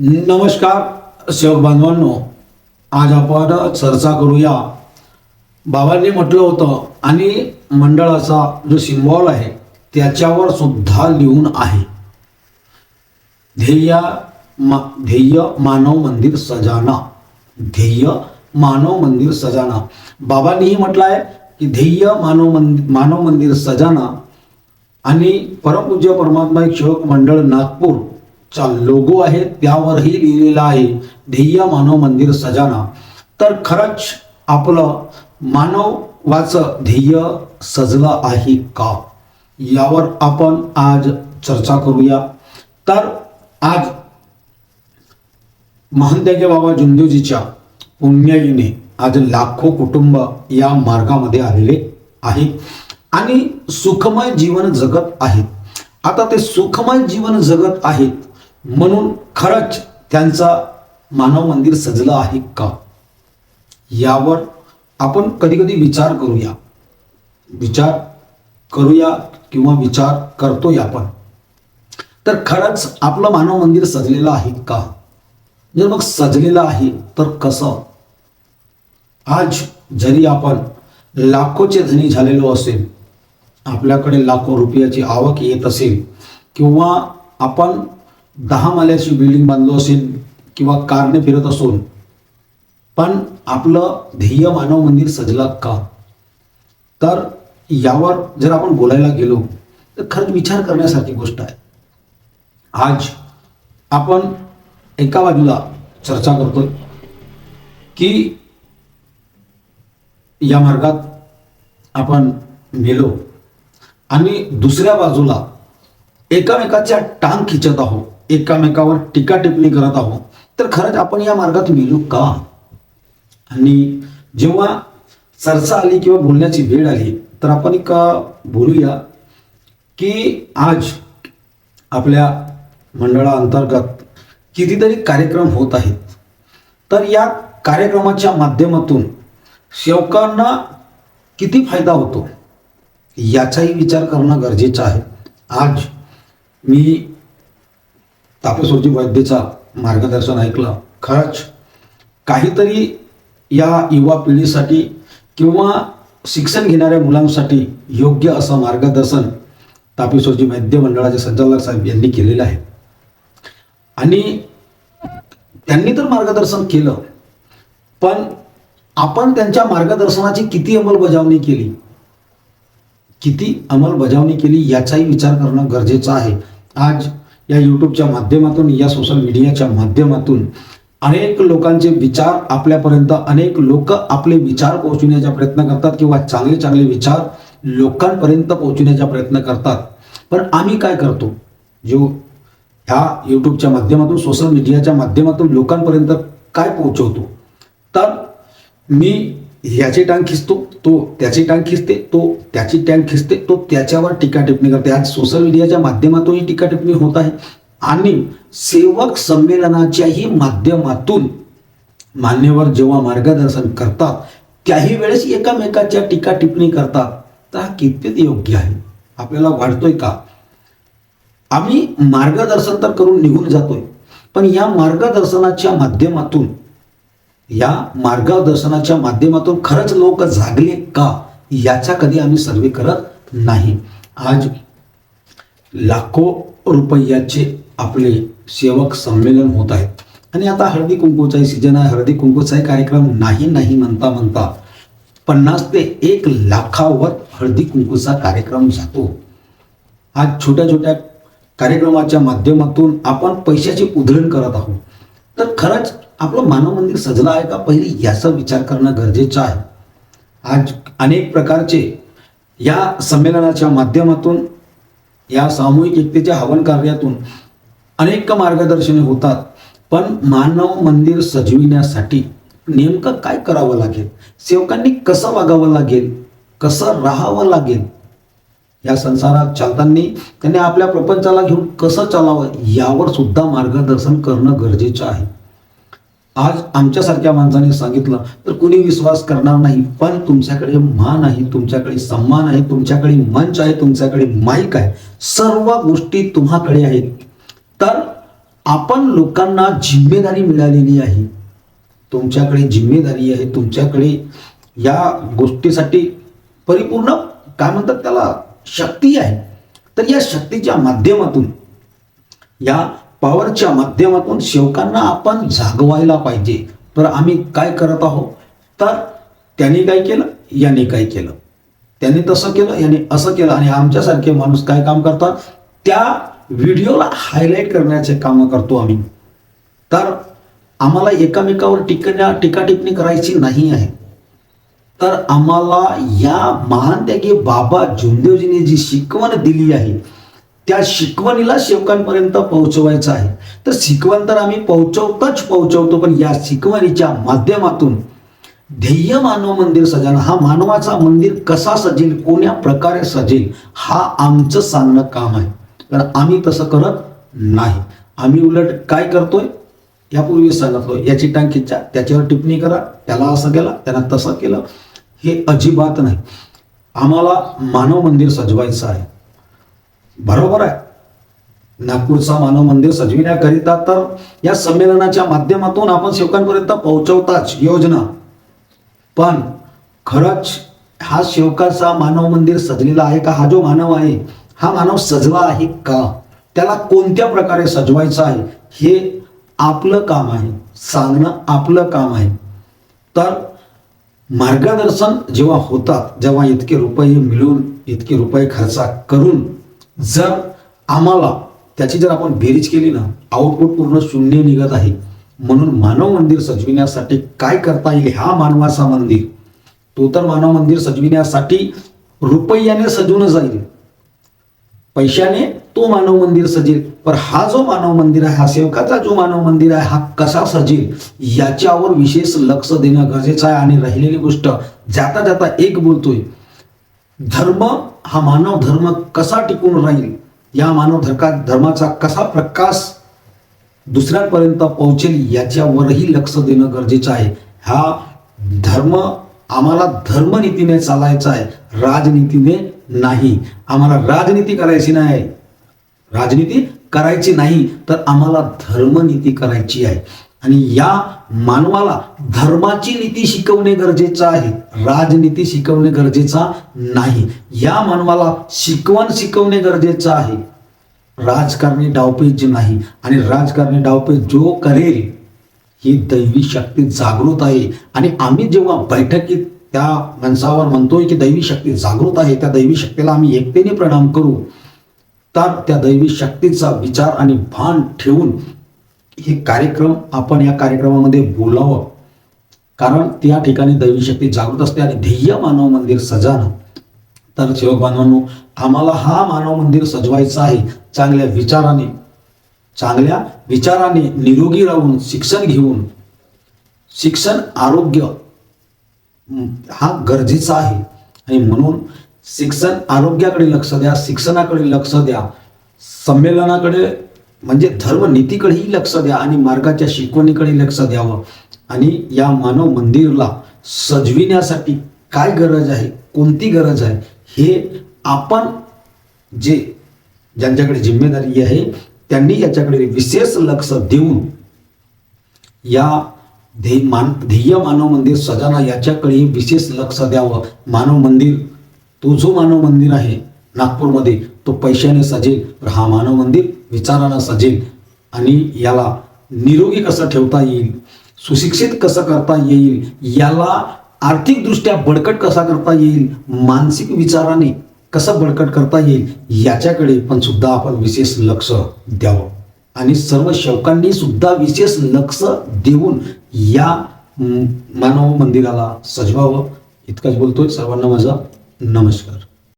नमस्कार सेवक बांधवांनो, आज आपण चर्चा करूया. बाबांनी म्हटलं होतं आणि मंडळाचा जो सिम्बॉल आहे त्याच्यावर सुद्धा लिहून आहे, ध्येय मानव मंदिर सजाना. ध्येय मानव मंदिर सजाना. बाबांनीही म्हटलं आहे की ध्येय मानव मंदिर सजाना. आणि परमपूज्य परमात्मा एक सेवक मंडळ नागपूर चा लोगो आहे त्यावरही लिहिलेला आहे ध्येय मानव मंदिर सजाना. तर खरंच आपलं मानवाचं ध्येय सजलं आहे का, यावर आपण आज चर्चा करूया. तर आज महंत्याचे बाबा जुंदेवजीच्या पुण्याईने आज लाखो कुटुंब या मार्गामध्ये आलेले आहेत आणि सुखमय जीवन जगत आहेत. आता ते सुखमय जीवन जगत आहेत म्हणून खरंच त्यांचा मानव मंदिर सजलं आहे का, यावर आपण कधी कधी विचार करूया किंवा विचार करतोय आपण. तर खरंच आपलं मानव मंदिर सजलेलं आहे का, जर मग सजलेलं आहे तर कसं. आज जरी आपण लाखोचे धनी झालेलो असेल, आपल्याकडे लाखो रुपयाची आवक येत असेल किंवा आपण 10 माल्याची बिल्डिंग बांधलो असेल किंवा कारने फिरत असून, पण आपलं ध्येय मानव मंदिर सजलं का, तर यावर जर आपण बोलायला गेलो तर खरंच विचार करण्यासारखी गोष्ट आहे. आज आपण एका बाजूला चर्चा करतो की या मार्गात आपण गेलो आणि दुसऱ्या बाजूला एकामेकाच्या टांग खिचत आहोत, एकामेकावर टीका टिप्पणी करत आहोत. तर खरंच आपण या मार्गात गेलो का. आणि जेव्हा चर्चा आली किंवा बोलण्याची वेळ आली तर आपण एक बोलूया की आज आपल्या मंडळाअंतर्गत कितीतरी कार्यक्रम होत आहेत. तर या कार्यक्रमाच्या माध्यमातून सेवकांना किती फायदा होतो याचाही विचार करणं गरजेचं आहे. आज मी तापेश्वरजी वैद्यचा मार्गदर्शन ऐकलं. खरंच काहीतरी या युवा पिढीसाठी किंवा शिक्षण घेणाऱ्या मुलांसाठी योग्य असं मार्गदर्शन तापेश्वरजी वैद्य मंडळाचे संचालक साहेब यांनी केलेलं आहे. आणि त्यांनी तर मार्गदर्शन केलं, पण आपण त्यांच्या मार्गदर्शनाची किती अंमलबजावणी केली याचाही विचार करणं गरजेचं आहे. आज या यूट्यूबच्या माध्यमातून, या सोशल मीडियाच्या माध्यमातून अनेक लोकांचे विचार आपल्यापर्यंत, अनेक लोक आपले विचार पोहोचवण्याचा प्रयत्न करतात किंवा चांगले चांगले विचार लोकांपर्यंत पोहोचवण्याचा प्रयत्न करतात. पण आम्ही काय करतो, जो ह्या यूट्यूबच्या माध्यमातून, सोशल मीडियाच्या माध्यमातून लोकांपर्यंत काय पोहोचवतो, तर मी ह्याची टांग खिचतो, तो त्याची टांग खिचते, तो त्याची टांग खिचते, तो त्याच्यावर टीका टिप्पणी करते. आज सोशल मीडियाच्या माध्यमातूनही टीका टिप्पणी होत आहे आणि सेवक संमेलनाच्याही माध्यमातून मान्यवर जेव्हा मार्गदर्शन करतात त्याही वेळेस एकामेकाच्या टीका टिप्पणी करतात. तर हा कितपत योग्य आहे, आपल्याला वाटतोय का. आम्ही मार्गदर्शन तर करून निघून जातोय, पण या मार्गदर्शनाच्या माध्यमातून खरंच लोक जागले का याचा कधी आम्ही सर्वे करत नाही. आज लाखो रुपयाचे आपले सेवक संमेलन होत आहेत आणि आता हळदी कुंकूचाही सीजन आहे. हळदी कुंकूचाही कार्यक्रम नाही म्हणता 50 ते 1 लाखावर हळदी कुंकूचा कार्यक्रम जातो. आज छोट्या छोट्या कार्यक्रमाच्या माध्यमातून आपण पैशाची उधळण करत आहोत. तर खरंच आपलं मानव मंदिर सजलं आहे का, पहिले याचा विचार करणं गरजेचं आहे. आज अनेक प्रकारचे या संमेलनाच्या माध्यमातून, या सामूहिक एकतेच्या हवन कार्यातून अनेक मार्गदर्शने होतात. पण मानव मंदिर सजविण्यासाठी नेमकं काय करावं लागेल, सेवकांनी कसं वागावं लागेल, कसं राहावं लागेल, या संसारात चालताना त्यांनी आपल्या प्रपंचाला घेऊन कसं चालावं यावर सुद्धा मार्गदर्शन करणं गरजेचं आहे. आज आमच्यासारख्या माणसाने सांगितलं तर कुणी विश्वास करणार नाही. पण तुमच्याकडे मान आहे, तुमच्याकडे सन्मान आहे, तुमच्याकडे मंच आहे, तुमच्याकडे माईक आहे, सर्व गोष्टी तुम्हाकडे आहेत. तर आपण लोकांना जिम्मेदारी मिळालेली आहे, तुमच्याकडे जिम्मेदारी आहे, तुमच्याकडे या गोष्टीसाठी परिपूर्ण काय म्हणतात त्याला शक्ती आहे. तर या शक्तीच्या माध्यमातून, या पॉवरच्या माध्यमातून सेवकांना आपण जागवायला पाहिजे. तर आम्ही काय करत आहोत, तर त्याने काय केलं, याने काय केलं, त्याने तसं केलं, याने असं केलं, आणि आमच्यासारखे माणूस काय काम करतात, त्या व्हिडिओला हायलाईट करण्याचे काम करतो आम्ही. तर आम्हाला एकामेकावर टीका टिप्पणी करायची नाही आहे. तर आम्हाला या महान त्यागी बाबा जुमदेवजीने जी शिकवण दिली आहे, त्या शिकवणीला सेवकांपर्यंत पोहोचवायचं आहे. तर शिकवण तर आम्ही पोहोचवतो, पण या शिकवणीच्या माध्यमातून ध्येय मानव मंदिर सजाना, हा मानवाचा मंदिर कसा सजेल, कोण्या प्रकारे सजेल, हा आमचं सांगणं काम आहे. तर आम्ही तसं करत नाही. आम्ही उलट काय करतोय, यापूर्वी सांगितलं, याची टांग खिच्चा, त्याच्यावर टिप्पणी करा, त्याला असं केलं, त्याला तसं केलं, हे अजिबात नाही. आम्हाला मानव मंदिर सजवायचं आहे. बरोबर आहे, नागपूरचा मानव मंदिर सजविण्याकरिता तर या संमेलनाच्या माध्यमातून आपण सेवकांपर्यंत पोहोचवताच योजना. पण खरंच हा सेवकाचा मानव मंदिर सजलेला आहे का, हा जो मानव आहे हा मानव सजला आहे का, त्याला कोणत्या प्रकारे सजवायचं आहे, हे आपलं काम आहे, सांगणं आपलं काम आहे. तर मार्गदर्शन जेव्हा होतात, जेव्हा इतके रुपये मिळून, इतके रुपये खर्च करून जर आम्हाला त्याची जर आपण बेरीज केली ना, आउटपुट पूर्ण शून्य निघत आहे. म्हणून मानव मंदिर सजविण्यासाठी काय करता येईल, हा मानवाचा मंदिर, तो तर मानव मंदिर सजविण्यासाठी रुपयाने सजवून जाईल, पैशाने तो मानव मंदिर सजेल. पण हा जो मानव मंदिर आहे, हा सेवकाचा जो मानव मंदिर आहे, हा कसा सजेल याच्यावर विशेष लक्ष देणं गरजेचं आहे. आणि राहिलेली गोष्ट जाता जाता एक बोलतोय, धर्म हा मानव धर्म कसा टिकून राहील, या मानव धर्माचा कसा प्रकाश दुसऱ्यांपर्यंत पोहोचेल याच्यावरही लक्ष देणं गरजेचं आहे. हा धर्म आम्हाला धर्मनीतीने चालायचा आहे, राजनीतीने नाही. आम्हाला राजनीती करायची नाही, राजनीती करायची नाही, तर आम्हाला धर्मनीती करायची आहे. आणि या मानवाला धर्माची नीती शिकवणे गरजेचं आहे, राजनीती शिकवणे गरजेचा नाही. या मानवाला शिकवण शिकवणे गरजेचं आहे, राजकारणी डावपेच नाही. आणि राजकारणी डावपेच जो करेल, ही दैवी शक्ती जागृत आहे. आणि आम्ही जेव्हा बैठकीत त्या माणसावर म्हणतोय की दैवी शक्ती जागृत आहे, त्या दैवी शक्तीला आम्ही एकतेने प्रणाम करू. तर त्या दैवी शक्तीचा विचार आणि भान ठेवून हे कार्यक्रम आपण या कार्यक्रमामध्ये बोलावं, कारण त्या ठिकाणी दैवी शक्ती जागृत असते. आणि ध्येय मानव मंदिर सजाणं, तर सेवक बांधवांनो, आम्हाला हा मानव मंदिर सजवायचा आहे चांगल्या विचाराने निरोगी राहून, शिक्षण घेऊन. शिक्षण आरोग्य हा गरजेचा आहे. आणि म्हणून शिक्षण आरोग्याकडे लक्ष द्या, शिक्षणाकडे लक्ष द्या, संमेलनाकडे म्हणजे धर्मनीतीकडेही लक्ष द्या, आणि मार्गाच्या शिकवणीकडे लक्ष द्यावं. आणि या मानव मंदिरला सजविण्यासाठी काय गरज आहे, कोणती गरज आहे, हे आपण ज्यांच्याकडे जिम्मेदारी आहे त्यांनी याच्याकडे विशेष लक्ष देऊन या ध्येय मानव मंदिर सजाना याच्याकडे विशेष लक्ष द्यावं. मानव मंदिर, तो जो मानव मंदिर आहे नागपूरमध्ये, तो पैशाने सजेल, तर हा मानव मंदिर विचारानं सजेल. आणि याला निरोगी कसं ठेवता येईल, सुशिक्षित कसं करता येईल, याला आर्थिकदृष्ट्या बळकट कसा करता येईल, मानसिक विचाराने कसं बळकट करता येईल, याच्याकडे पण सुद्धा आपण विशेष लक्ष द्यावं. आणि सर्व सेवकांनी सुद्धा विशेष लक्ष देऊन या मानव मंदिराला सजवावं. इतकंच बोलतोय. सर्वांना माझा नमस्कार.